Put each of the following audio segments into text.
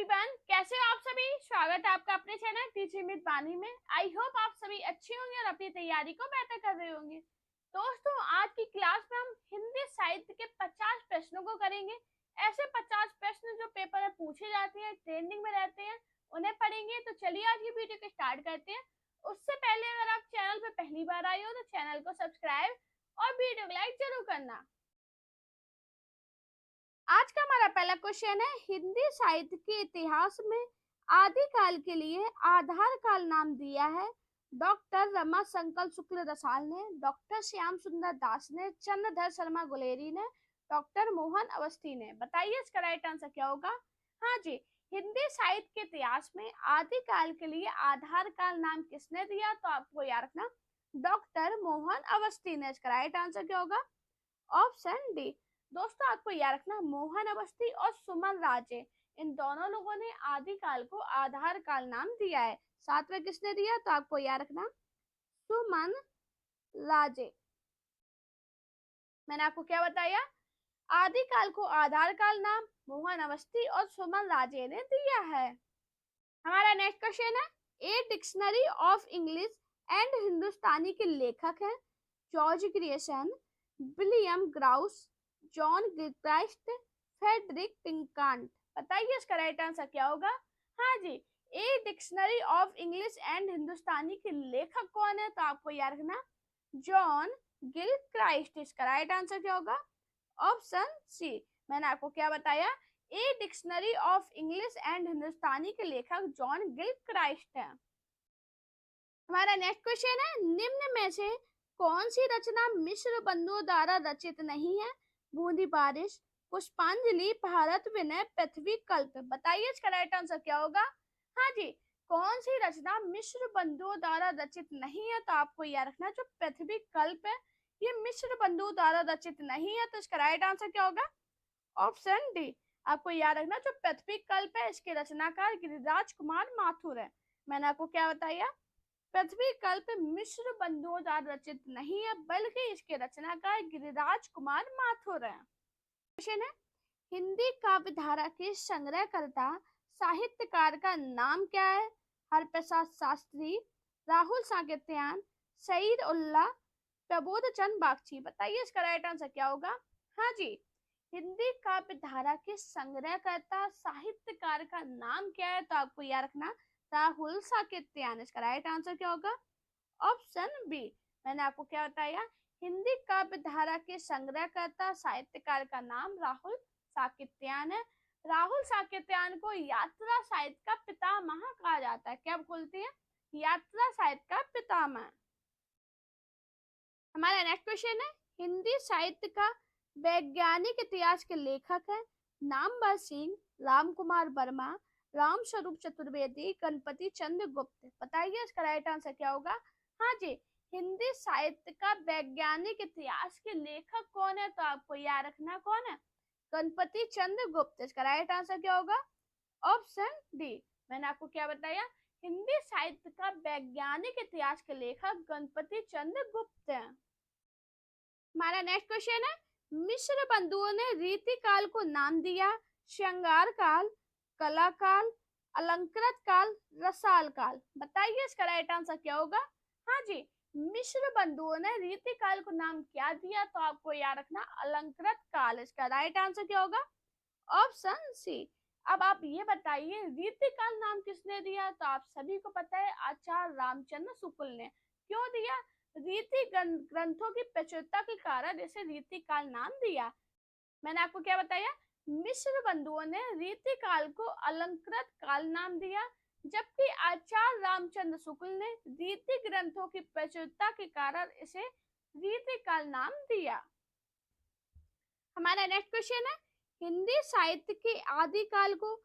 Everyone, कैसे हो आप सभी। स्वागत है आपका अपने चैनल टीचिंग विद बानी में। आई होप आप सभी अच्छे होंगे और अपनी तैयारी को बेहतर कर रहे होंगे। दोस्तों, आज की क्लास में हम हिंदी साहित्य के 50 प्रश्नों को करेंगे। ऐसे 50 प्रश्न जो पेपर में पूछे जाते हैं, ट्रेंडिंग में रहते हैं, उन्हें पढ़ेंगे। तो चलिए आज की वीडियो को स्टार्ट करते हैं। उससे पहले अगर आप चैनल पर पहली बार आए हो तो चैनल को सब्सक्राइब और वीडियो को लाइक जरूर करना। आज का हमारा पहला क्वेश्चन है, हिंदी साहित्य के इतिहास में आदिकाल के लिए आधार काल नाम दिया है डॉक्टर रमाशंकर शुक्ल रसाल ने, डॉक्टर श्याम सुंदर दास ने, चंद्रधर शर्मा गुलेरी ने, डॉक्टर मोहन अवस्थी ने। बताइए इसका राइट आंसर क्या होगा। हाँ जी, हिंदी साहित्य के इतिहास में आदिकाल के लिए आधार काल नाम किसने दिया? तो आपको याद रखना डॉक्टर मोहन अवस्थी ने। इसका राइट आंसर क्या होगा? Option D. दोस्तों, आपको याद रखना मोहन अवस्थी और सुमन राजे, इन दोनों लोगों ने आदिकाल को आधार काल नाम दिया है। साथ में किसने दिया? तो आपको याद रखना सुमन राजे। मैंने आपको क्या बताया? आदिकाल को आधार काल नाम मोहन अवस्थी और सुमन राजे ने दिया है। हमारा नेक्स्ट क्वेश्चन है, a dictionary of English and Hindustani के लेखक है George Grierson, William Growse, John Gilchrist, Frederick Pincott. बताइए इसका राइट आंसर क्या होगा। हाँ जी, a dictionary of English and Hindustani के लेखक कौन है? तो आपको याद रखना जॉन गिलक्राइस्ट। इसका राइट आंसर क्या होगा? Option C. मैंने आपको क्या बताया? A dictionary of English and Hindustani के लेखक जॉन गिलक्राइस्ट है। हमारा नेक्स्ट क्वेश्चन है, निम्न में से कौन सी रचना मिश्र बंधुओं द्वारा रचित नहीं है? बूंदी बारिश, पुष्पांजलि, भारत विनय, पृथ्वी कल्प। बताइए इसका राइट आंसर क्या होगा। हाँ जी, कौन सी रचना मिश्र बंधुओं द्वारा रचित नहीं है? तो आपको यह रखना जो पृथ्वी कल्प है ये मिश्र बंधुओं द्वारा रचित नहीं है। तो इसका राइट आंसर क्या होगा? Option D. आपको याद रखना जो पृथ्वी कल्प है इसके रचनाकार गिरिराज कुमार माथुर है। मैंने आपको क्या बताया? पृथ्वी कल्प मिश्र बंधुओं द्वारा रचित नहीं है बल्कि इसके रचनाकार गिरिराज कुमार माथुर है। क्वेश्चन है, हिंदी काव्य धारा के संग्रहकर्ता साहित्यकार का नाम क्या है? हरप्रसाद शास्त्री, राहुल साकेत्यान, सईद उल्लाह, प्रबोध चंद बागची। बताइए इसका राइट आंसर क्या होगा। हाँ जी, हिंदी काव्य धारा के संग्रहकर्ता साहित्यकार का नाम क्या है? तो आपको याद रखना राहुल साकेत्यान। इसका राइट आंसर क्या होगा? Option B. मैंने आपको क्या बताया? हिंदी काव्य धारा के संग्रहकर्ता साहित्यकार का नाम राहुल साकेत्यान है। राहुल साकेत्यान को यात्रा साहित्य का पितामह कहा जाता है। क्या बोलते हैं? यात्रा साहित्य का पितामह। हमारा नेक्स्ट क्वेश्चन है, हिंदी साहित्य का वैज्ञानिक इतिहास के लेखक है नामवर सिंह, राम कुमार वर्मा, राम स्वरूप चतुर्वेदी, गणपति चंद्र गुप्त। बताइए इसका राइट आंसर क्या होगा। हाँ जी, हिंदी साहित्य का वैज्ञानिक इतिहास के लेखक कौन है? तो आपको याद रखना कौन है? गणपति चंद्र गुप्त। इसका राइट आंसर क्या होगा? Option D. मैंने आपको क्या बताया? हिंदी साहित्य का वैज्ञानिक इतिहास के लेखक गणपति चंद्र गुप्त हैं। हमारा नेक्स्ट क्वेश्चन है, मिश्र बंधुओं ने रीति काल को नाम दिया श्रृंगार काल, कला काल, अलंकृत काल, रसाल काल। बताइए इसका राइट आंसर क्या होगा। हाँ जी, मिश्र बंधुओं ने रीति काल को नाम क्या दिया? तो आपको याद रखना अलंकृत काल। इसका राइट आंसर क्या होगा? Option C. अब आप ये बताइए रीति काल नाम किसने दिया? तो आप सभी को पता है आचार्य रामचंद्र शुक्ल ने। क्यों दिया? रीति ग्रंथों की प्रचुरता के कारण इसे रीति काल नाम दिया। मैंने आपको क्या बताया? मिश्र बंधुओं ने रीति काल को अलंकृत काल नाम दिया, जबकि आचार्य रामचंद्र शुक्ल ने रीति ग्रंथों की प्रचुरता के कारण इसे रीति काल नाम दिया। हमारा नेक्स्ट क्वेश्चन है, हिंदी साहित्य के आदिकाल को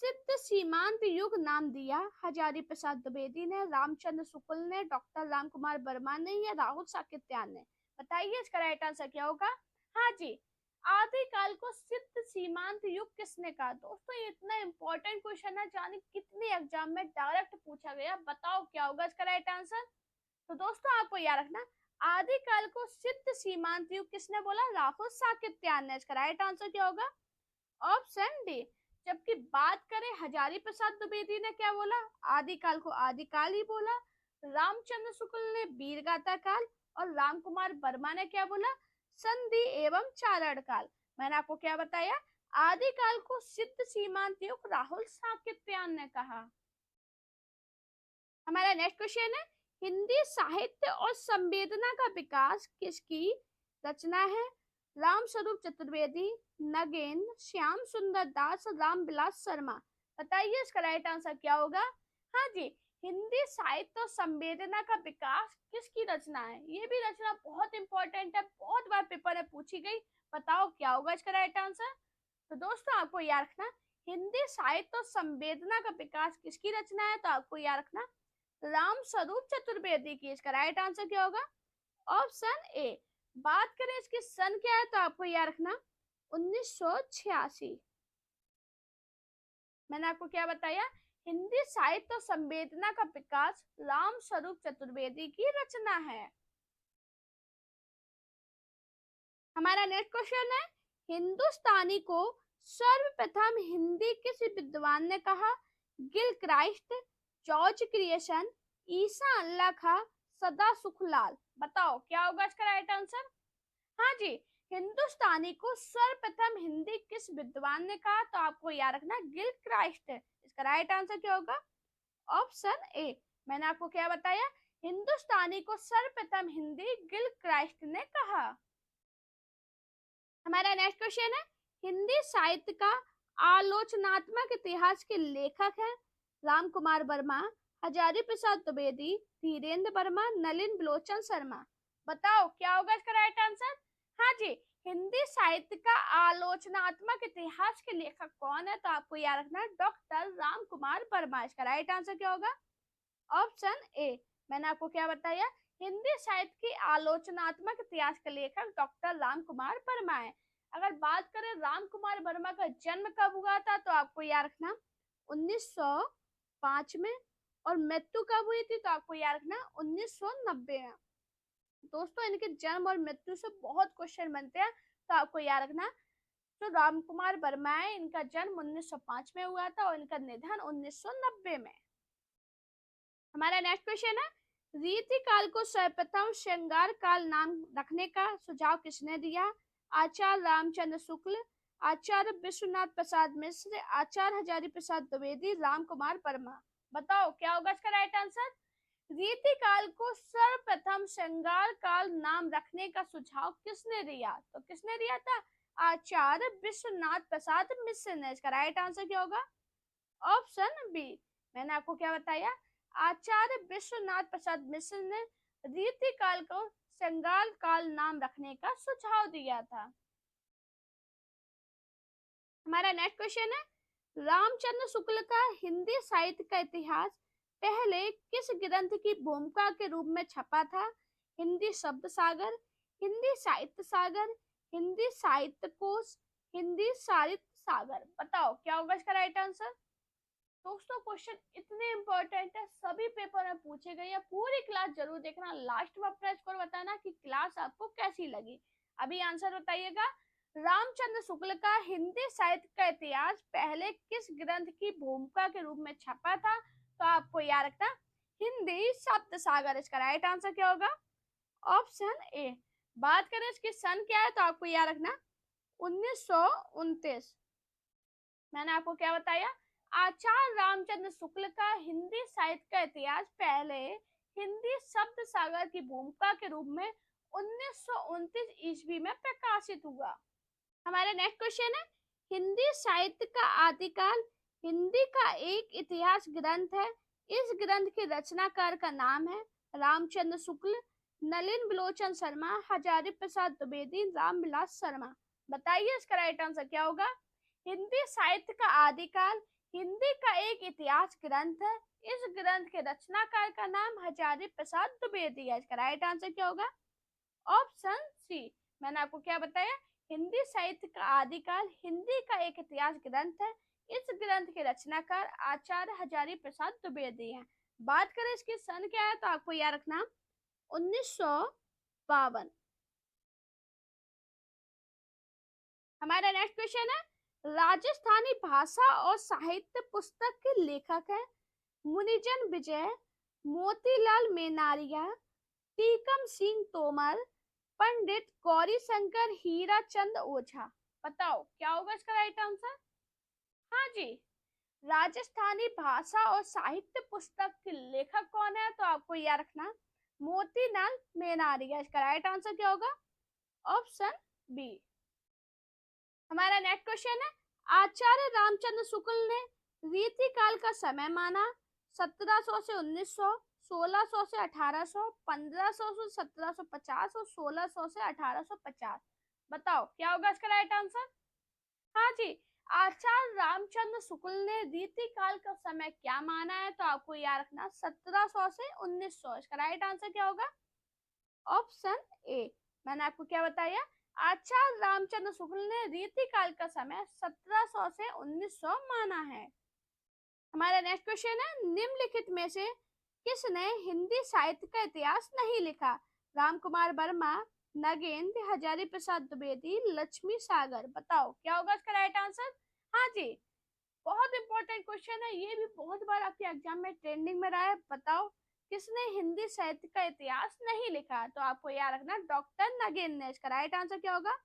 सिद्ध सीमांत युग नाम दिया हजारी प्रसाद द्विवेदी ने, रामचंद्र शुक्ल ने, डॉक्टर राम कुमार वर्मा ने या राहुल साकेत्यान ने। बताइए इसका राइट आंसर क्या होगा। हाँ जी, आदिकाल को सिद्ध सीमांत युग किसने कहा? दोस्तों, ये इतना इंपॉर्टेंट क्वेश्चन है, जाने कितने एग्जाम में डायरेक्ट पूछा गया। बताओ क्या होगा इसका राइट आंसर। तो दोस्तों, आपको याद रखना आदिकाल को सिद्ध सीमांत युग किसने बोला? राहुल साकेत्यान ने। इसका राइट आंसर क्या होगा? Option D. जबकि बात करें हजारी प्रसाद द्विवेदी ने क्या बोला, आदिकाल को आदिकाल ही बोला। रामचंद्र शुक्ल ने वीरगाथा काल, और राम कुमार वर्मा ने क्या बोला, संधि एवं चारण काल। मैंने आपको क्या बताया, आदिकाल को सिद्ध सीमांत युग राहुल साकेत्यायन ने कहा। हमारा नेक्स्ट क्वेश्चन है, हिंदी साहित्य और संवेदना का विकास किसकी रचना है, राम स्वरूप चतुर्वेदी, नगेंद्र, श्याम सुंदर दास, राम विलास शर्मा। बताइए इसका राइट आंसर क्या होगा। हाँ जी, हिंदी साहित्य और संवेदना का विकास किसकी रचना है। ये भी रचना बहुत इंपॉर्टेंट है, बहुत बार पेपर में पूछी गई। बताओ क्या होगा इसका राइट आंसर। तो दोस्तों आपको याद रखना, हिंदी साहित्य और संवेदना का विकास किसकी रचना है, तो आपको याद रखना राम स्वरूप चतुर्वेदी की। इसका राइट आंसर क्या होगा, ऑप्शन ए। बात करें इसकी सन क्या है, तो आपको याद रखना 1986। मैंने आपको क्या बताया, हिंदी साहित्य और संवेदना का विकास राम स्वरूप चतुर्वेदी की रचना है। हमारा नेक्स्ट क्वेश्चन है, हिंदुस्तानी को सर्वप्रथम हिंदी किस विद्वान ने कहा, गिल क्राइस्ट, जॉर्ज क्रिएशन, ईसा अल्लाह खां, सदा सुखलाल। बताओ क्या होगा इसका राइट आंसर। हाँ जी, हिंदुस्तानी को सर्वप्रथम हिंदी किस विद्वान ने कहा, तो आपको याद रखना गिल क्राइस्ट। इसका राइट आंसर क्या होगा, ऑप्शन ए। मैंने आपको क्या बताया, हिंदुस्तानी को सर्वप्रथम हिंदी गिल क्राइस्ट ने कहा। हमारा नेक्स्ट क्वेश्चन है, हिंदी साहित्य का आलोचनात्मक इतिहास के लेखक हैं राम कुमार वर्मा, हजारी प्रसाद द्विवेदी, धीरेन्द्र वर्मा, नलिन बिलोचन शर्मा। बताओ क्या होगा इसका राइट आंसर। हाँ जी, हिंदी साहित्य का आलोचनात्मक इतिहास के लेखक कौन है, तो आपको याद रखना डॉक्टर राम कुमार वर्मा। इसका राइट आंसर क्या होगा, ऑप्शन ए। मैंने आपको क्या बताया, हिंदी साहित्य की आलोचनात्मक इतिहास के लेखक डॉक्टर राम कुमार वर्मा है। अगर बात करें राम कुमार वर्मा का जन्म कब हुआ था, तो आपको याद रखना 1905 में, और मृत्यु कब हुई थी, तो आपको याद रखना 1990 में। दोस्तों इनके जन्म और मृत्यु से बहुत क्वेश्चन बनते हैं, तो आपको याद रखना जो राम कुमार वर्मा है, इनका जन्म 1905 में हुआ था और इनका निधन 1990 में। हमारा नेक्स्ट क्वेश्चन है, रीति काल को सर्वप्रथम श्रृंगार काल नाम रखने का सुझाव किसने दिया, आचार्य रामचंद्र शुक्ल, आचार्य विश्वनाथ प्रसाद मिश्र, आचार्य हजारी प्रसाद द्विवेदी, राम कुमार वर्मा। बताओ क्या होगा इसका राइट आंसर। रीति काल को सर्वप्रथम श्रृंगार काल नाम रखने का सुझाव किसने दिया, तो किसने दिया था, आचार्य विश्वनाथ प्रसाद मिश्र ने। इसका राइट आंसर क्या होगा, ऑप्शन बी। मैंने आपको क्या बताया, आचार्य विश्वनाथ प्रसाद मिश्र ने रीति काल को श्रृंगार काल नाम रखने का सुझाव दिया था। हमारा नेक्स्ट क्वेश्चन है, रामचंद्र शुक्ल का हिंदी साहित्य का इतिहास पहले किस ग्रंथ की भूमिका के रूप में छपा था, हिंदी शब्द सागर, हिंदी साहित्य सागर, हिंदी साहित्य कोश, हिंदी साहित्य सागर। बताओ क्या होगा इसका राइट आंसर। दोस्तों क्वेश्चन इतने इंपॉर्टेंट है, सभी पेपर में पूछे गए हैं। पूरी क्लास जरूर देखना, लास्ट में अपना स्कोर बताना कि क्लास आपको कैसी लगी। अभी आंसर बताइएगा, रामचंद्र शुक्ल का हिंदी साहित्य का इतिहास पहले किस ग्रंथ की भूमिका के रूप में छपा था, तो आपको याद रखना हिंदी शब्द सागर। इसका राइट आंसर क्या होगा, ऑप्शन ए। बात करें इसकी सन क्या है, तो आपको याद रखना 1929। मैंने आपको क्या बताया, आचार्य रामचंद्र शुक्ल का हिंदी साहित्य का इतिहास पहले हिंदी शब्द सागर की भूमिका के रूप में 1929 ईस्वी में प्रकाशित हुआ। हमारा नेक्स्ट क्वेश्चन है, हिंदी साहित्य का आदिकाल हिंदी का एक इतिहास ग्रंथ है, इस ग्रंथ के रचनाकार का नाम है रामचंद्र शुक्ल, नलिन बिलोचन शर्मा, हजारी प्रसाद द्विवेदी, रामविलास शर्मा। बताइए इसका राइट आंसर क्या होगा। हिंदी साहित्य का आदिकाल हिंदी का एक इतिहास ग्रंथ है, इस ग्रंथ के रचनाकार का नाम हजारी प्रसाद द्विवेदी है। इसका राइट आंसर क्या होगा, ऑप्शन सी। मैंने आपको क्या बताया, हिंदी साहित्य का आदिकाल हिंदी का एक इतिहास ग्रंथ है, इस ग्रंथ के रचनाकार आचार्य हजारी प्रसाद द्विवेदी हैं। बात करें इसकी सन क्या है, तो आपको याद रखना 1952। हमारा नेक्स्ट क्वेश्चन है, राजस्थानी भाषा और साहित्य पुस्तक के लेखक हैं मुनिजन विजय, मोतीलाल मेनारिया, टीकम सिंह तोमर, पंडित गौरी शंकर हीराचंद ओझा। बताओ क्या होगा इसका राइट आंसर? हाँ जी, राजस्थानी भाषा और साहित्य पुस्तक के लेखक कौन है? तो आपको याद रखना मोतीलाल मेनारिया। इसका राइट आंसर क्या होगा? Option B. हमारा नेक्स्ट क्वेश्चन है, आचार्य रामचंद्र शुक्ल ने रीति काल का समय माना 1700 से 1900, 1600 से 1800, 1500 से 1750 और 1600 से 1850। बताओ क्या होगा इसका राइट आंसर? हाँ जी, आचार्य रामचंद्र शुक्ल ने रीति काल का समय क्या माना है? तो आपको याद रखना 1700 से 1900। इसका राइट आंसर क्या होगा? ऑप्शन ए। मैंने आपको क्या बताया? आचार्य रामचंद्र शुक्ल ने रीति काल का समय 1700 से 1900 माना है। हमारा नेक्स्ट क्वेश्चन है, निम्नलिखित में से किसने हिंदी साहित्य का इतिहास नहीं लिखा? राम कुमार वर्मा, नगेंद्र, हजारी प्रसाद द्विवेदी, लक्ष्मी सागर। बताओ क्या होगा इसका राइट आंसर? हाँ जी, बहुत इंपॉर्टेंट क्वेश्चन है, ये भी बहुत बार आपके एग्जाम में ट्रेंडिंग में रहा है। बताओ किसने हिंदी साहित्य का इतिहास नहीं लिखा? तो आपको याद रखना डॉक्टर नगेंद्र ने। इसका राइट आंसर क्या होगा?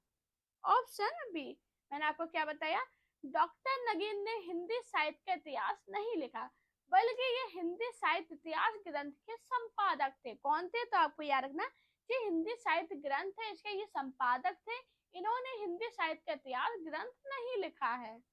Option B. मैंने आपको क्या बताया? डॉक्टर नगेंद्र ने हिंदी साहित्य का इतिहास नहीं लिखा, बल्कि ये हिंदी साहित्य इतिहास ग्रंथ के संपादक थे। कौन थे? तो आपको याद रखना ये हिंदी साहित्य ग्रंथ है, इसके ये संपादक थे। इन्होंने हिंदी साहित्य का इतिहास ग्रंथ नहीं लिखा है।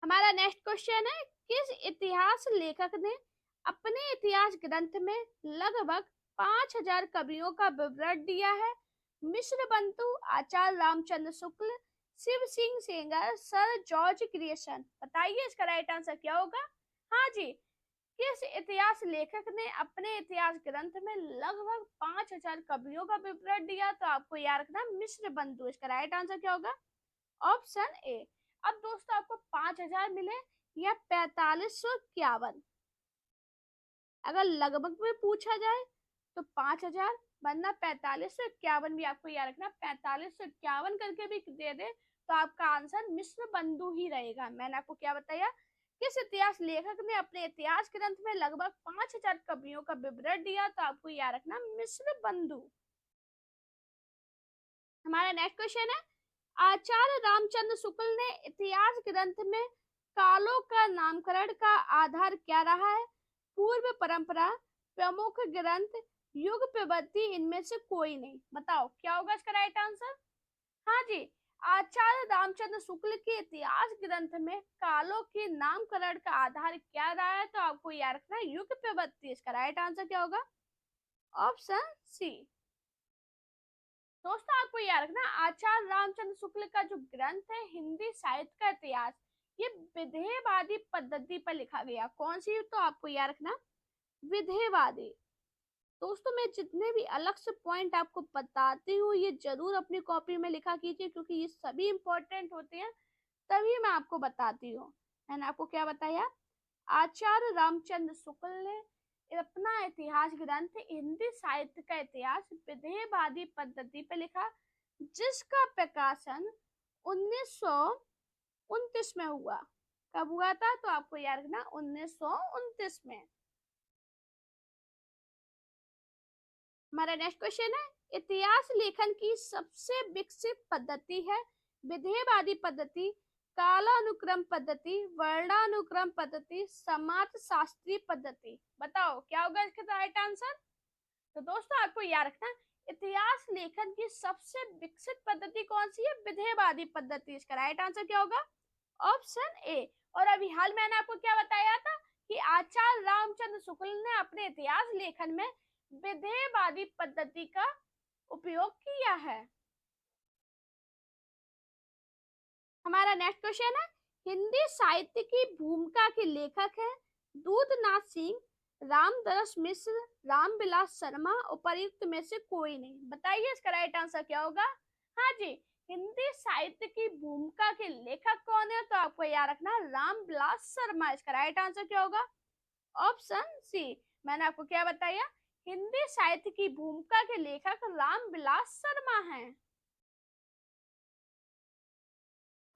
हमारा नेक्स्ट क्वेश्चन है, किस इतिहास लेखक ने अपने इतिहास ग्रंथ में लगभग 5000 कवियों का विवरण दिया है? Mishra Bandhu, Acharya Ramchandra Shukla, Shiv Singh Sengar, sir George Grierson. बताइए इसका राइट आंसर क्या होगा? हाँ जी, किस इतिहास लेखक ने अपने इतिहास ग्रंथ में लगभग 5000 कवियों का विवरण दिया? तो आपको याद रखना मिश्र बंधु। इसका राइट आंसर क्या होगा? ऑप्शन ए। अब दोस्तों आपको 5000 मिले या 4551, अगर लगभग में पूछा जाए तो 5000, वरना 4551 भी आपको याद रखना। 4551 करके भी दे दे तो आपका आंसर मिश्र बंधु ही रहेगा। मैंने आपको क्या बताया? किस इतिहास लेखक ने अपने इतिहास ग्रंथ में लगभग 5000 कवियों का विवरण दिया? तो आपको याद रखना मिश्र बंधु। हमारा नेक्स्ट क्वेश्चन है, आचार्य रामचंद्र शुक्ल ने इतिहास ग्रंथ में कालों का नामकरण का आधार क्या रहा है? पूर्व परंपरा, प्रमुख ग्रंथ, युग प्रवृत्ति, इनमें से कोई नहीं। बताओ क्या होगा इसका राइट आंसर? हाँ जी, आचार्य रामचंद्र शुक्ल के इतिहास ग्रंथ में कालों के नामकरण का आधार क्या रहा है? तो आपको याद रखना युग प्रवृत्ति। इसका राइट आंसर क्या होगा? Option C. दोस्तों आपको याद रखना आचार्य रामचंद्र शुक्ल का जो ग्रंथ है हिंदी साहित्य का इतिहास, ये विधेयवादी पद्धति पर लिखा गया। कौन सी? तो आपको याद रखना विधेयवादी। दोस्तों मैं जितने भी अलग से पॉइंट आपको बताती हूँ ये जरूर अपनी कॉपी में लिखा कीजिए, क्योंकि ये सभी इंपॉर्टेंट होते हैं, तभी मैं आपको बताती हूँ। मैंने आपको क्या बताया? आचार्य रामचंद्र शुक्ल ने अपना इतिहास ग्रंथ हिंदी साहित्य का इतिहास विधेयवादी पद्धति पर लिखा, जिसका प्रकाशन 1929 में हुआ। कब हुआ था? तो आपको याद रखना 1929 में। हमारा नेक्स्ट क्वेश्चन है, इतिहास लेखन की सबसे विकसित पद्धति है विधेयवादी पद्धति, कालानुक्रम पद्धति, वर्णानुक्रम पद्धति, समाज शास्त्री पद्धति। बताओ क्या होगा इसका राइट आंसर? तो दोस्तों आपको याद रखना इतिहास लेखन की सबसे विकसित पद्धति कौन सी है? विधेयवादी पद्धति। इसका राइट आंसर क्या होगा? ऑप्शन ए। और अभी हाल मैंने आपको क्या बताया था कि आचार्य रामचंद्र शुक्ल ने अपने इतिहास लेखन में विधेयवादी पद्धति का उपयोग किया है। हमारा नेक्स्ट क्वेश्चन है, हिंदी साहित्य की भूमिका के लेखक है दूधनाथ सिंह, रामदरस मिश्र, रामविलास शर्मा, उपर्युक्त में से कोई नहीं। बताइए इसका राइट आंसर क्या होगा? हाँ जी, हिंदी साहित्य की भूमिका के लेखक कौन है? तो आपको याद रखना रामविलास शर्मा। इसका राइट आंसर क्या होगा? Option C. मैंने आपको क्या बताया? हिंदी साहित्य की भूमिका के लेखक रामविलास शर्मा हैं।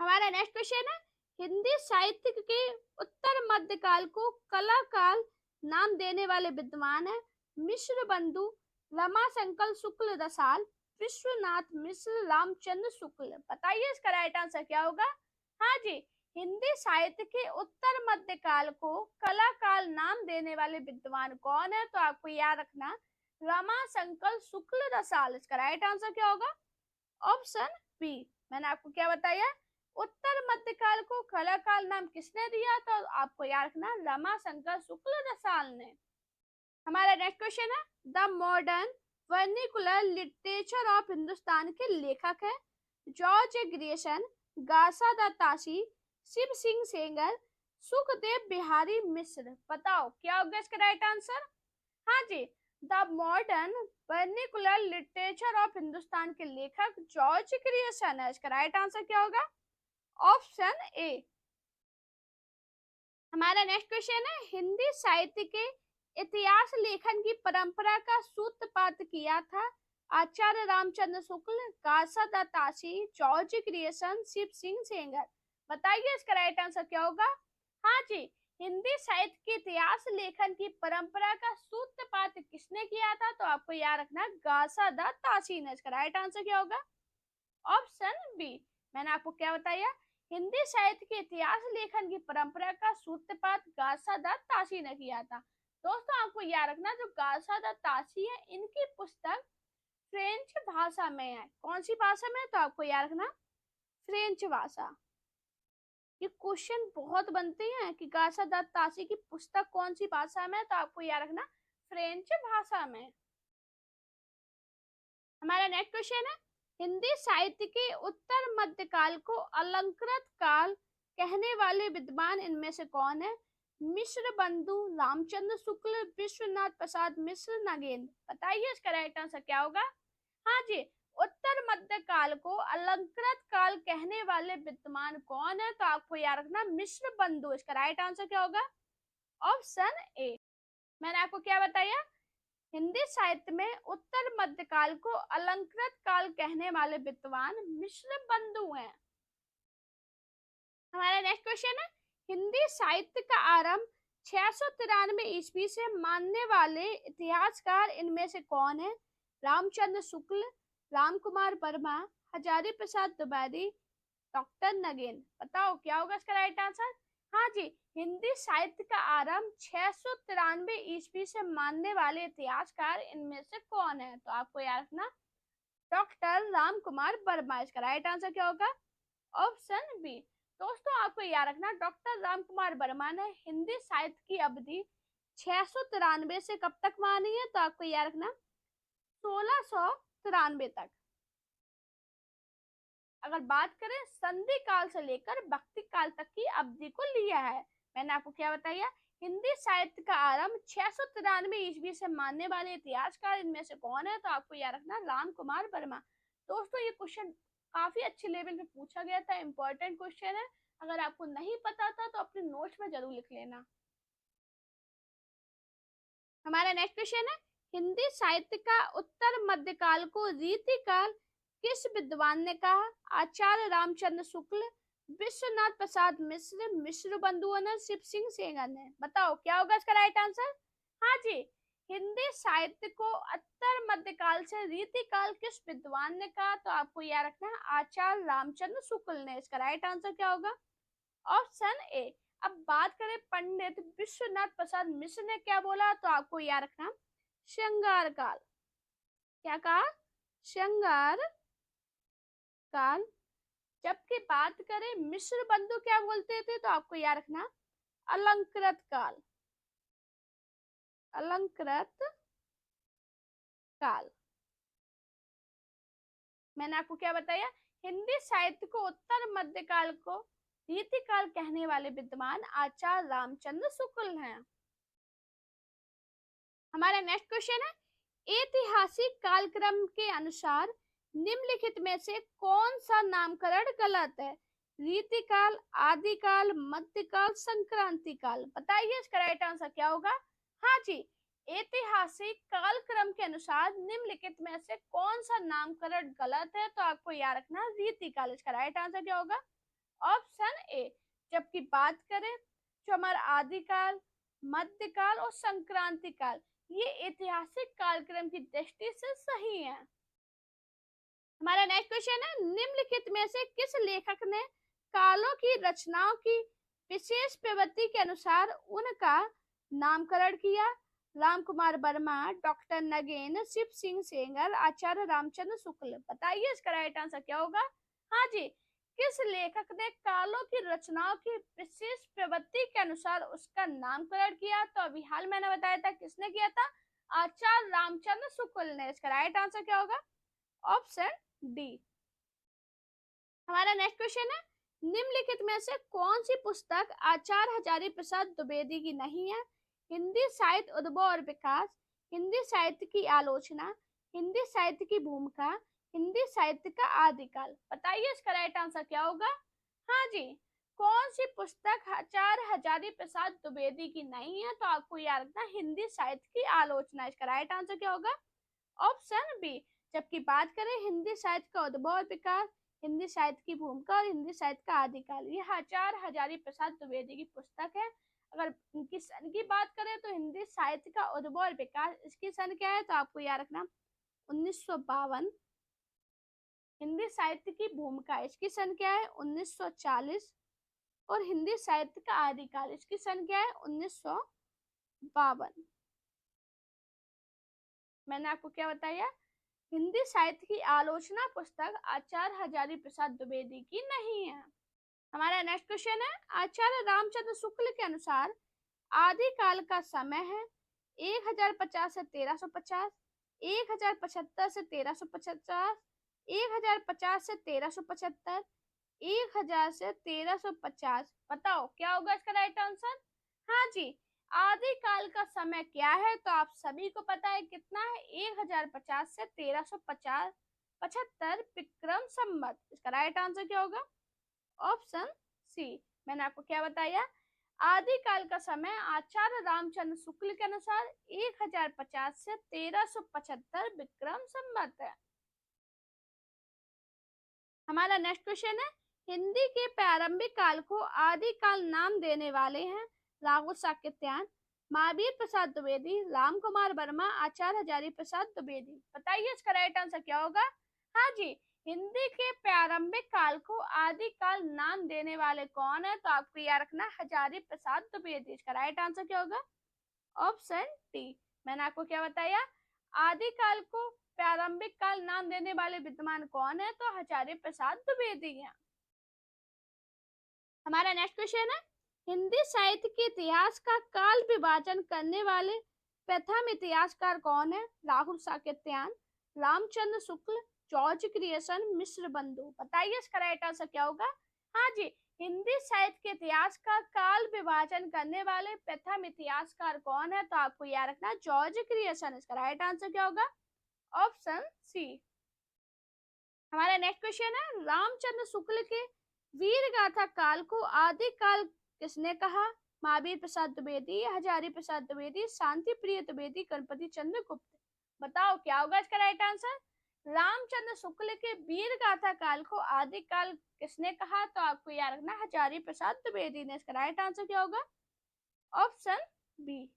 हमारा नेक्स्ट क्वेश्चन है, हिंदी साहित्य के उत्तर मध्यकाल को कला काल नाम देने वाले विद्वान है मिश्र बंधु, रमाशंकर शुक्ल रसाल, विश्वनाथ मिश्र, रामचंद्र शुक्ल। बताइए इसका राइट आंसर क्या होगा। हाँ जी, हिंदी साहित्य के उत्तर मध्यकाल को कला काल नाम देने वाले विद्वान कौन है, तो आपको याद रखना रमाशंकर शुक्ल रसाल। इसका राइट आंसर क्या होगा, ऑप्शन बी। मैंने आपको क्या बताया, उत्तर मध्यकाल को कला काल नाम किसने दिया, तो आपको याद रखना रमाशंकर शुक्ल रसाल ने। हमारा नेक्स्ट क्वेश्चन है, the modern vernacular literature of Hindustan के लेखक है George Grierson, Garcin de Tassy, Shiv Singh Sengar, Sukhdev Bihari Mishra. बताओ क्या होगा इसका राइट आंसर। हाँ जी, the modern vernacular literature of Hindustan के लेखक जॉर्ज ग्रियर्सन है। इसका राइट आंसर क्या होगा, ऑप्शन ए। हमारा नेक्स्ट क्वेश्चन है, हिंदी साहित्य के इतिहास लेखन की परंपरा का सूत्रपात किया था आचार्य Ramchandra Shukla, Garcin de Tassy, George Grierson, Shiv Singh Sengar. बताइए इसका राइट आंसर क्या होगा। हाँ जी, हिंदी साहित्य के इतिहास लेखन की परंपरा का सूत्रपात किसने किया था, तो आपको याद रखना गासा द ताशी ने। इसका राइट आंसर क्या होगा, ऑप्शन बी। मैंने आपको क्या बताया, हिंदी साहित्य के इतिहास लेखन की परंपरा का सूत्रपात गासा द ताशी ने किया था। दोस्तों आपको याद रखना जो गासा द ताशी है इनकी पुस्तक फ्रेंच भाषा में है। कौन सी भाषा में, तो आपको याद रखना फ्रेंच भाषा। ये क्वेश्चन बहुत बनते हैं कि गासा द ताशी की पुस्तक कौन सी भाषा में, तो आपको याद रखना फ्रेंच भाषा में। हमारा नेक्स्ट क्वेश्चन है, हिंदी साहित्य के उत्तर मध्यकाल को अलंकृत काल कहने वाले विद्वान इनमें से कौन है, मिश्र बंधु, रामचंद्र शुक्ल, विश्वनाथ प्रसाद मिश्र, नगेंद्र। बताइए इसका राइट आंसर क्या होगा। हाँ जी, उत्तर मध्यकाल को अलंकृत काल कहने वाले विद्वान कौन है, तो आपको याद रखना मिश्र बंधु। इसका राइट आंसर क्या होगा, ऑप्शन ए। मैंने आपको क्या बताया, हिंदी साहित्य में उत्तर मध्यकाल को अलंकृत काल कहने वाले विद्वान मिश्र बंधु हैं। हमारा नेक्स्ट क्वेश्चन है, हिंदी साहित्य का आरंभ 693 ईस्वी से मानने वाले इतिहासकार इनमें से कौन है, रामचंद्र शुक्ल, राम कुमार वर्मा, हजारी प्रसाद द्विवेदी, डॉक्टर नगेंद्र। बताओ क्या होगा इसका राइट आंसर। हाँ जी, हिंदी साहित्य का आरंभ 693 ईस्वी से मानने वाले इतिहासकार इनमें से कौन है, तो आपको याद रखना डॉक्टर राम कुमार वर्मा। इसका राइट आंसर क्या होगा, ऑप्शन बी। दोस्तों आपको याद रखना डॉक्टर राम कुमार वर्मा ने हिंदी साहित्य की अवधि 693 से कब तक मानी है, तो आपको याद रखना 1693 तक। अगर बात करें संधि काल से लेकर भक्ति काल तक की अवधि को लिया है। मैंने आपको क्या बताया, हिंदी साहित्य का आरंभ 693 ईस्वी से मानने वाले इतिहासकार इनमें से कौन है, तो आपको याद रखना राम कुमार वर्मा। दोस्तों ये क्वेश्चन काफी अच्छे लेवल पे पूछा गया था, इंपॉर्टेंट क्वेश्चन है। अगर आपको नहीं पता था तो अपने नोट्स में जरूर लिख लेना। हमारा नेक्स्ट क्वेश्चन है, हिंदी साहित्य का उत्तर मध्यकाल को रीतिकाल किस विद्वान ने कहा, आचार्य रामचंद्र शुक्ल, विश्वनाथ प्रसाद मिश्र, मिश्र बंधुओं ने, शिव सिंह सेंगर ने। बताओ क्या होगा इसका राइट आंसर। हाँ जी, हिंदी साहित्य को उत्तर मध्यकाल से रीतिकाल किस विद्वान ने कहा, तो आपको याद रखना है आचार्य रामचंद्र शुक्ल ने। इसका राइट आंसर क्या होगा, ऑप्शन ए। अब बात करें पंडित विश्वनाथ प्रसाद मिश्र ने क्या बोला, तो आपको याद रखना श्रृंगार काल। क्या कहा, श्रृंगार काल। जबकि बात करें मिश्र बंधु क्या बोलते थे, तो आपको याद रखना अलंकृत काल। अलंकृत काल। मैंने आपको क्या बताया, हिंदी साहित्य को उत्तर मध्यकाल को रीतिकाल कहने वाले विद्वान आचार्य रामचंद्र शुक्ल हैं। हमारा नेक्स्ट क्वेश्चन है, ऐतिहासिक कालक्रम के अनुसार निम्नलिखित में से कौन सा नामकरण गलत है, रीतिकाल, आदिकाल, मध्यकाल, संक्रांति काल। बताइए इसका राइट आंसर क्या होगा। हाँ जी, ऐतिहासिक कालक्रम के अनुसार निम्नलिखित में से कौन सा नामकरण गलत है, तो आपको याद रखना रीतिकाल। इसका राइट आंसर क्या होगा, ऑप्शन ए। जबकि बात करें जो हमारा आदिकाल, मध्यकाल और संक्रांति काल, ये ऐतिहासिक कालक्रम की दृष्टि से सही है। हमारा नेक्स्ट क्वेश्चन है, निम्नलिखित में से किस लेखक ने कालों की रचनाओं की विशेष प्रवृत्ति के अनुसार उनका नामकरण किया? राम कुमार वर्मा, डॉक्टर नगेन, शिव सिंह सेंगर, आचार्य रामचंद्र शुक्ल। बताइए इसका राइट आंसर क्या होगा? हाँ जी, किस लेखक ने कालों की रचनाओं की विशेष प्रवृत्ति के अनुसार उसका नामकरण किया? तो अभी हाल मैंने बताया था किसने किया था? आचार्य रामचंद्र शुक्ल ने। इसका राइट आंसर क्या होगा? Option D. हमारा नेक्स्ट क्वेश्चन है, निम्नलिखित में से कौन सी पुस्तक आचार्य हजारी प्रसाद द्विवेदी की नहीं है? हिंदी साहित्य उद्भव और विकास, हिंदी साहित्य की आलोचना, हिंदी साहित्य की भूमिका, हिंदी साहित्य का आदिकाल। बताइए इसका राइट आंसर क्या होगा? हाँ जी, कौन सी पुस्तक आचार्य हजारी प्रसाद द्विवेदी की नहीं है? तो आपको याद रखना हिंदी साहित्य की आलोचना। इसका राइट आंसर क्या होगा? Option B. जबकि बात करें हिंदी साहित्य का उद्भव और विकास, हिंदी साहित्य की भूमिका और हिंदी साहित्य का आदिकाल, यह आचार्य हजारी प्रसाद द्विवेदी की पुस्तक है। अगर इनकी सन की बात करें तो हिंदी साहित्य का उद्भव और विकास, इसकी सन क्या है? तो आपको याद रखना 1952। हिंदी साहित्य की भूमिका, इसकी सन क्या है? 1940। और हिंदी साहित्य का आदिकाल, इसकी सन क्या है? 1952। मैंने आपको क्या बताया? हिंदी साहित्य की आलोचना पुस्तक आचार्य हजारी प्रसाद द्विवेदी की नहीं है। हमारा नेक्स्ट क्वेश्चन है, आचार्य रामचंद्र शुक्ल के अनुसार आदिकाल का समय है 1050 से 1350, 1075 से 1350, 1050 से 1375, 1000 से 1350। बताओ क्या होगा इसका राइट आंसर? हाँ जी, आदिकाल का समय क्या है? तो आप सभी को पता है कितना है? 1050 से 1350 75 विक्रम संवत। इसका राइट आंसर क्या होगा? Option C. मैंने आपको क्या बताया? आदिकाल का समय आचार्य रामचंद्र शुक्ल के अनुसार 1050 से 1375 विक्रम संवत है। हमारा नेक्स्ट क्वेश्चन है, हिंदी के प्रारंभिक काल को आदिकाल नाम देने वाले हैं राघव साकेत्यान, महावीर प्रसाद द्विवेदी, राम कुमार वर्मा, आचार्य हजारी प्रसाद द्विवेदी। बताइए इसका राइट आंसर क्या होगा? हाँ जी, हिंदी के प्रारंभिक काल को आदिकाल नाम देने वाले कौन है? तो आपको याद रखना हजारी प्रसाद द्विवेदी। इसका राइट आंसर क्या होगा? Option D. मैंने आपको क्या बताया? आदिकाल को प्रारंभिक काल नाम देने वाले विद्वान कौन है? तो हजारी प्रसाद द्विवेदी हैं। हमारा नेक्स्ट क्वेश्चन है, हिंदी साहित्य के इतिहास का काल विभाजन करने वाले प्रथम इतिहासकार कौन है? राहुल साकेत्यान, रामचंद्र शुक्ल, जॉर्ज क्रिएशन, मिश्र बंधु। बताइए इसका राइट आंसर क्या होगा? हाँ जी, हिंदी साहित्य के इतिहास का काल विभाजन करने वाले प्रथम इतिहासकार कौन है? तो आपको याद रखना जॉर्ज क्रिएशन। इसका राइट आंसर क्या होगा? Option C. हमारा नेक्स्ट क्वेश्चन है, रामचंद्र शुक्ल के वीर गाथा काल को आदिकाल किसने कहा? महावीर प्रसाद द्विवेदी, हजारी प्रसाद द्विवेदी, शांति प्रिय द्विवेदी, गणपति चंद्र गुप्त। बताओ क्या होगा इसका राइट आंसर? रामचंद्र शुक्ल के वीर गाथा काल को आदिकाल किसने कहा? तो आपको याद रखना हजारी प्रसाद द्विवेदी ने। इसका राइट आंसर क्या होगा? Option B.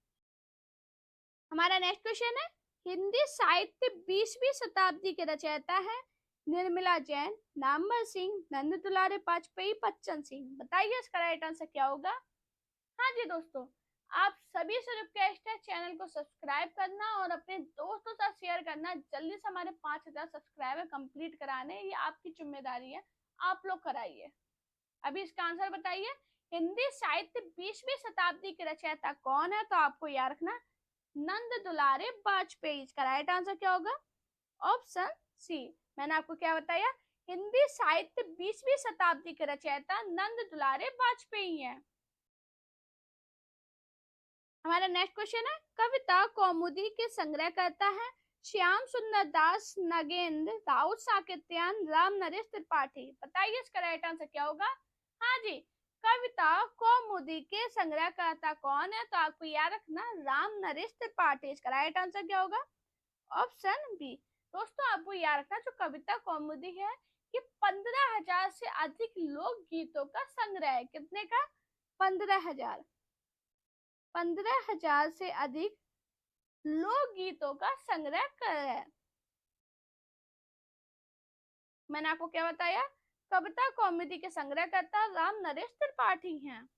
हमारा नेक्स्ट क्वेश्चन है, हिंदी साहित्य 20वीं शताब्दी के रचयिता है निर्मला जैन, नामवर सिंह, नंद दुलारे वाजपेयी, बच्चन सिंह। बताइए इसका राइट आंसर क्या होगा? हाँ जी दोस्तों, आप सभी से रिक्वेस्ट है चैनल को सब्सक्राइब करना और अपने दोस्तों के साथ शेयर करना। जल्दी से हमारे 5000 सब्सक्राइबर कंप्लीट कराने, ये आपकी जिम्मेदारी है, आप लोग कराइए। अभी इसका आंसर बताइए, हिंदी साहित्य 20वीं शताब्दी के रचयिता कौन है? तो आपको याद रखना नंद दुलारे वाजपेयी। इसका राइट आंसर क्या होगा? Option C. मैंने आपको क्या बताया? हिंदी साहित्य 20वीं शताब्दी के रचयिता नंद दुलारे वाजपेयी हैं। हमारा नेक्स्ट क्वेश्चन है, कविता कौमुदी के संग्रह करता है श्याम सुंदर दास, नगेंद्र, राउत साकेत्यान, राम नरेश त्रिपाठी। बताइए इसका राइट आंसर क्या होगा? हाँ जी, कविता कौमुदी के संग्रहकर्ता कौन है? तो आपको याद रखना राम नरेश त्रिपाठी। इसका राइट आंसर क्या होगा? Option B. दोस्तों आपको याद रखना जो कविता कौमुदी है कि 15,000 से अधिक लोकगीतों का संग्रह है। कितने का? 15,000। 15,000 से अधिक लोकगीतों का संग्रह कर है। मैंने आपको क्या बताया? कविता कौमुदी के संग्रहकर्ता राम नरेश त्रिपाठी हैं।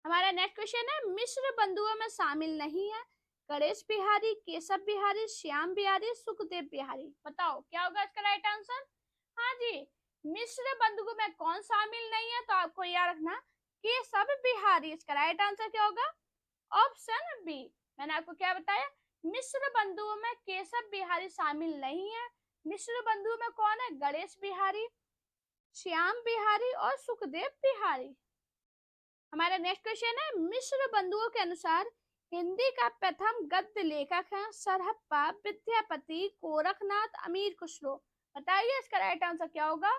हमारा नेक्स्ट क्वेश्चन है, मिश्र बंधुओं में शामिल नहीं है गणेश बिहारी, केशव बिहारी, श्याम बिहारी, सुखदेव बिहारी। बताओ क्या होगा इसका राइट आंसर? हाँ जी, मिश्र बंधुओं में कौन शामिल नहीं है? तो आपको याद रखना केशव बिहारी। इसका राइट आंसर क्या होगा? Option B. मैंने आपको क्या बताया? मिश्र बंधुओं में केशव बिहारी शामिल नहीं है। मिश्र बंधुओं में कौन है? गणेश बिहारी, श्याम बिहारी और सुखदेव बिहारी। हमारा नेक्स्ट क्वेश्चन है, मिश्र बंधुओं के अनुसार हिंदी का प्रथम गद्य लेखक है सरहप्पा, विद्यापति, गोरखनाथ, अमीर खुसरो। बताइए इसका राइट आंसर क्या होगा?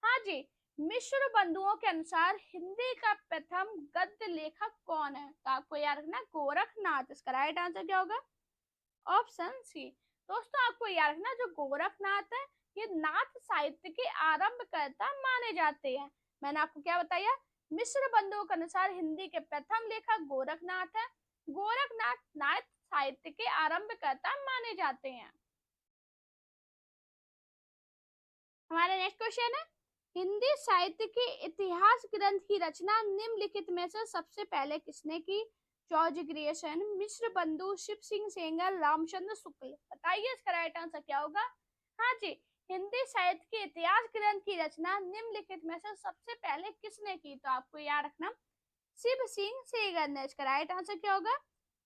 हाँ जी, मिश्र बंधुओं के अनुसार हिंदी का प्रथम गद्य लेखक कौन है? तो आपको याद रखना गोरखनाथ। इसका राइट आंसर क्या होगा? Option C. दोस्तों आपको याद रखना जो गोरखनाथ है ये नाथ साहित्य के आरंभकर्ता माने जाते हैं। मैंने आपको क्या बताया? मिश्र बंधुओं के अनुसार हिंदी के प्रथम लेखक गोरखनाथ है। गोरखनाथ नाथ साहित्य के आरंभकर्ता माने जाते हैं। हमारा नेक्स्ट क्वेश्चन है, हिंदी साहित्य के इतिहास ग्रंथ की रचना निम्नलिखित में से सबसे पहले किसने की? जॉर्ज ग्रियर्सन, मिश्र बंधु, शिव सिंह सेंगर, रामचंद्र शुक्ल। बताइए इसका राइट आंसर क्या होगा? हाँ जी, हिंदी साहित्य के इतिहास ग्रंथ की रचना निम्नलिखित में से सबसे पहले किसने की? तो आपको याद रखना शिव सिंह सेंगर ने। इसका राइट आंसर क्या होगा?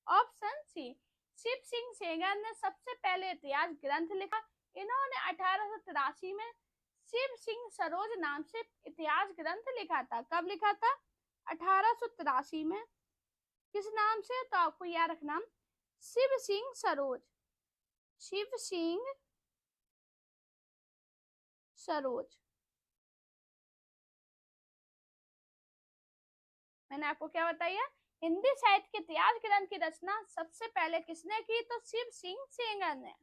Option C. शिव सिंह सेंगर ने सबसे पहले इतिहास ग्रंथ लिखा। इन्होंने 1883 में शिव सिंह सरोज नाम से इतिहास ग्रंथ लिखा था। कब लिखा था? 1883 में। किस नाम से? तो आपको याद रखना शिव सिंह सरोज। शिव सिंह सरोज। मैंने आपको क्या बताया? हिंदी साहित्य के इतिहास ग्रंथ की रचना सबसे पहले किसने की? तो शिव सिंह सेंगर ने।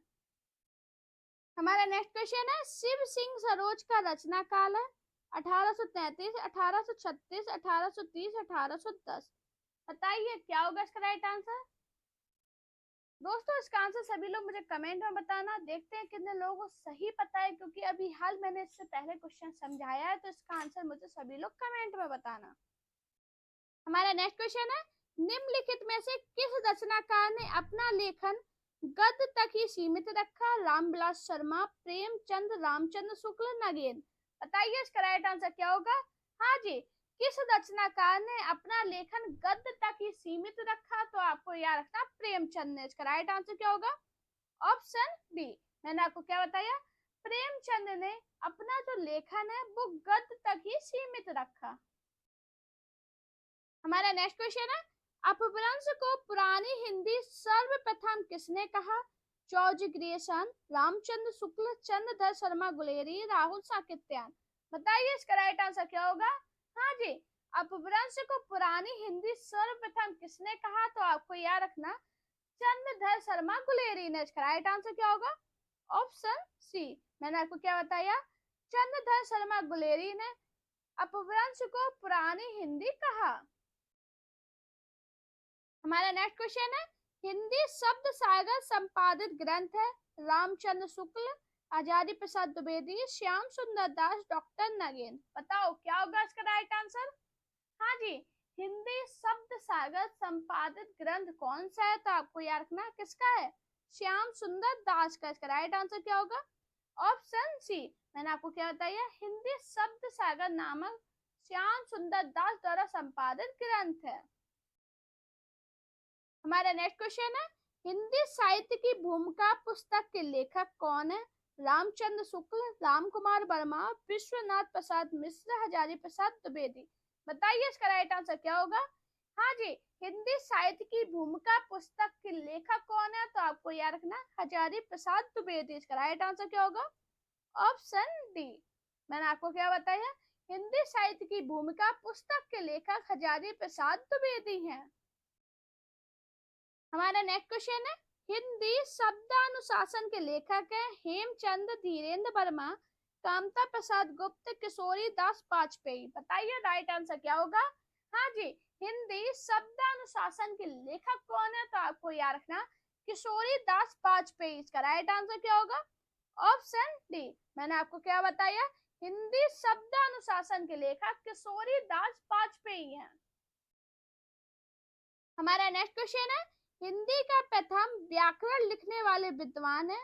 हमारा नेक्स्ट क्वेश्चन है, शिव सिंह सरोज का रचना काल है 1833, 1836, 1830, 1810। बताइए क्या होगा इसका राइट आंसर? दोस्तों इसका आंसर सभी लोग मुझे कमेंट में बताना। देखते हैं कितने लोगों को सही पता है, क्योंकि अभी हाल मैंने इससे पहले क्वेश्चन समझाया है, तो इसका आंसर मुझे सभी लोग कमेंट में बताना। हमारा नेक्स्ट क्वेश्चन है, निम्नलिखित में से किस रचनाकार ने अपना लेखन गद्य तक ही सीमित रखा? रामविलास शर्मा, प्रेमचंद, रामचंद्र शुक्ल, नगेन। बताइए इसका राइट आंसर क्या होगा? हाँ जी, किस रचनाकार ने अपना लेखन गद्य तक ही सीमित रखा? तो आपको याद रखना प्रेमचंद ने। इसका राइट आंसर क्या होगा? Option B. मैंने आपको क्या बताया? प्रेमचंद ने अपना जो लेखन है वो गद्य तक ही सीमित रखा। हमारा नेक्स्ट क्वेश्चन है, अपभ्रंश को पुरानी हिंदी सर्वप्रथम किसने कहा? जॉर्ज ग्रियर्सन, रामचंद्र शुक्ल, चंद्रधर शर्मा गुलेरी, राहुल साकित्यायन। बताइए इसका राइट आंसर क्या होगा? हाँ जी, अपभ्रंश को पुरानी हिंदी सर्वप्रथम किसने कहा? तो आपको याद रखना चंद्रधर शर्मा गुलेरी ने। इसका राइट आंसर क्या होगा? Option C. मैंने आपको क्या बताया? चंद्रधर शर्मा गुलेरी ने अपभ्रंश को पुरानी हिंदी कहा। हमारा नेक्स्ट क्वेश्चन है, हिंदी शब्द सागर संपादित ग्रंथ है रामचंद्र शुक्ल, आचार्य प्रसाद द्विवेदी, श्याम सुंदर दास, डॉक्टर नगेन। बताओ क्या होगा इसका राइट आंसर? हाँ जी, हिंदी शब्द सागर संपादित ग्रंथ कौन सा है? तो आपको याद रखना किसका है? श्याम सुंदर दास का। इसका राइट आंसर क्या होगा? Option C. मैंने आपको क्या बताया? हिंदी शब्द सागर नामक श्याम सुंदर दास द्वारा संपादित ग्रंथ है। हमारा नेक्स्ट क्वेश्चन है, हिंदी साहित्य की भूमिका पुस्तक के लेखक कौन है? रामचंद्र शुक्ल, राम कुमार वर्मा, विश्वनाथ प्रसाद मिश्र, हजारी प्रसाद द्विवेदी। बताइए इसका राइट आंसर क्या होगा? हाँ जी, हिंदी साहित्य की भूमिका पुस्तक के लेखक कौन है? तो आपको याद रखना हजारी प्रसाद द्विवेदी। इसका राइट आंसर क्या होगा? Option D. मैंने आपको क्या बताया? हिंदी साहित्य की भूमिका पुस्तक के लेखक हजारी प्रसाद द्विवेदी हैं। हमारा नेक्स्ट क्वेश्चन है, हिंदी शब्दानुशासन के लेखक हैं हेमचंद धीरेन्द्र वर्मा, कामता प्रसाद गुप्त, किशोरी दास वाजपेयी। बताइए राइट आंसर क्या होगा। हाँ जी, हिंदी शब्दानुशासन के लेखक कौन है, तो आपको याद रखना किशोरी दास वाजपेयी। इसका राइट आंसर क्या होगा, ऑप्शन डी। मैंने आपको क्या बताया, हिंदी शब्दानुशासन के लेखक किशोरी दास वाजपेयी हैं। हमारा नेक्स्ट क्वेश्चन है, हिंदी का प्रथम व्याकरण लिखने वाले विद्वान है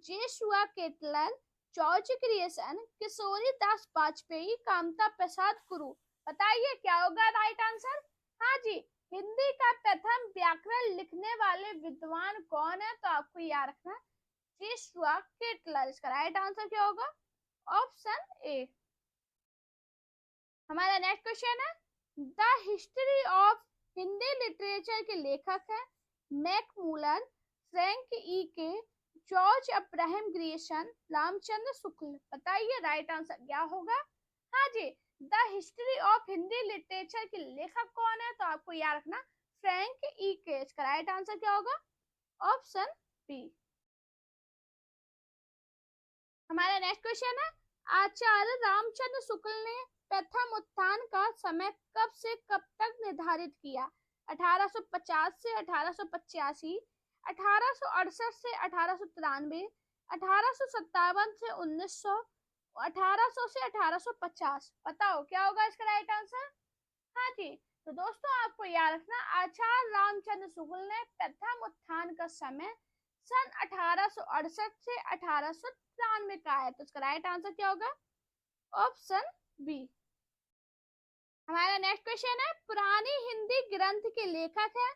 जेसुआ केटलर, जॉर्ज क्रिएशन, किशोरी दास वाजपेयी, कामता प्रसाद गुरु। बताइए क्या होगा राइट आंसर। हाँ जी, हिंदी का प्रथम व्याकरण लिखने वाले विद्वान कौन है, तो आपको याद रखना जेसुआ केटलर। इसका राइट आंसर क्या होगा, ऑप्शन ए। हमारा नेक्स्ट क्वेश्चन है, the history of Hindi literature के लेखक है McMullen, Frank E Keay, George Abraham Grierson, Ramchandra Shukla. बताइए राइट आंसर क्या होगा। हाँ जी, the history of Hindi literature के लेखक कौन है, तो आपको याद रखना फ्रैंक ई के। इसका राइट आंसर क्या होगा, ऑप्शन बी। हमारा नेक्स्ट क्वेश्चन है, आचार्य रामचंद्र शुक्ल ने प्रथम उत्थान का समय कब से कब तक निर्धारित किया। 1850 से 1885, 1868 से 1893, 1857 से 1900, 1800 से 1850। बताओ क्या होगा इसका राइट आंसर। हाँ जी, तो दोस्तों आपको याद रखना आचार्य रामचंद्र शुक्ल ने प्रथम उत्थान का समय सन 1868 से 1893 का है। तो इसका राइट आंसर क्या होगा, ऑप्शन बी। हमारा नेक्स्ट क्वेश्चन है, पुरानी हिंदी ग्रंथ के लेखक है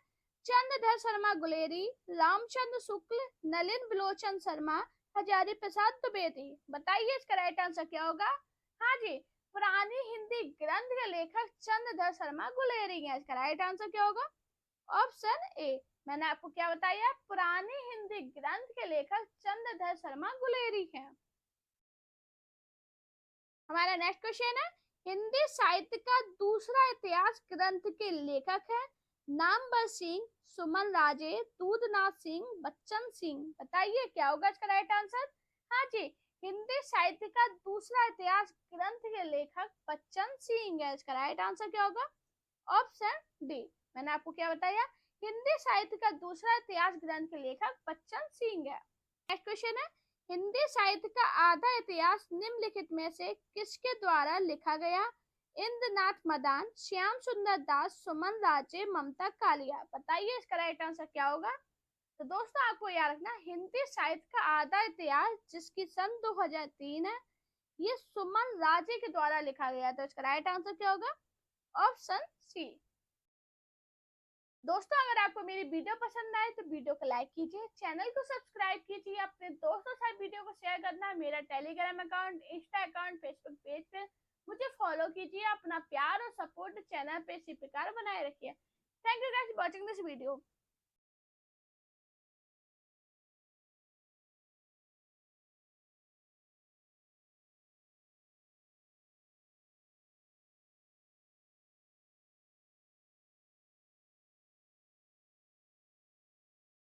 चंद्रधर शर्मा गुलेरी, रामचंद्र शुक्ल, नलिन बिलोचन शर्मा, हजारी प्रसाद द्विवेदी। बताइए इसका राइट आंसर क्या होगा। हाँ जी, पुरानी हिंदी ग्रंथ के लेखक चंद्रधर शर्मा गुलेरी है। इसका राइट आंसर क्या होगा, ऑप्शन ए। मैंने आपको क्या बताया, पुरानी हिंदी ग्रंथ के लेखक चंद्रधर शर्मा गुलेरी हैं। हमारा नेक्स्ट क्वेश्चन है, हिंदी साहित्य का दूसरा इतिहास ग्रंथ के लेखक है नामवर सिंह, सुमन राजे, दूधनाथ सिंह, बच्चन सिंह। बताइए क्या होगा इसका राइट आंसर। हाँ जी, हिंदी साहित्य का दूसरा इतिहास ग्रंथ के लेखक बच्चन सिंह है। इसका राइट आंसर क्या होगा, ऑप्शन डी। मैंने आपको क्या बताया, हिंदी साहित्य का दूसरा इतिहास ग्रंथ के लेखक बच्चन सिंह है। नेक्स्ट क्वेश्चन है, हिंदी साहित्य का आधा इतिहास निम्नलिखित में से किसके द्वारा लिखा गया। इंद्रनाथ मदान, श्याम सुंदर दास, सुमन राजे, ममता कालिया। बताइए इसका राइट आंसर क्या होगा। तो दोस्तों आपको याद रखना हिंदी साहित्य का आधा इतिहास जिसकी सन 2003 है, ये सुमन राजे के द्वारा लिखा गया। तो इसका राइट आंसर क्या होगा, ऑप्शन सी। दोस्तों अगर आपको मेरी वीडियो पसंद आए तो वीडियो को लाइक कीजिए, चैनल को सब्सक्राइब कीजिए, अपने दोस्तों के साथ वीडियो को शेयर करना। मेरा Telegram account, Insta account, Facebook page पे मुझे फॉलो कीजिए। अपना प्यार और सपोर्ट चैनल पे इसी प्रकार बनाए रखिए। Thank you guys for watching this video.